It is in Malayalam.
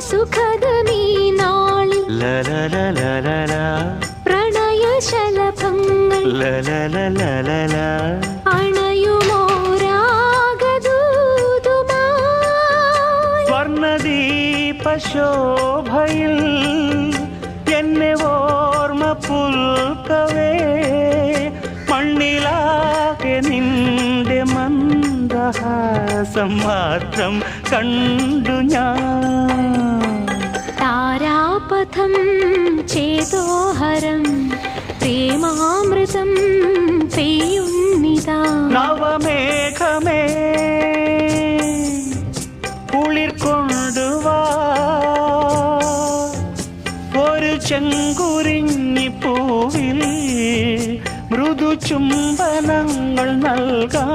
സുഖദമീ നാളിൽ പ്രണയശലഭങ്ങൾ അണയുമോ രാഗദൂതുമായി സ്വർണദീപശോഭയിൽ എന്നെ ഓർമ്മ പുൽക്കവേ മണ്ണിലാകെ നിന്റെ മന്ദഹാസം മാത്രം കണ്ടു ഞാൻ താരാപഥം ചേതോഹരം പ്രേമാമൃതം പെയ്യുന്നിതാ നവമേഘമേ കുളിർ കൊണ്ടുവാ ഒരു ചെങ്കുരിഞ്ഞി പൂവിൽ മൃദു ചുംബനങ്ങൾ നൽകാൻ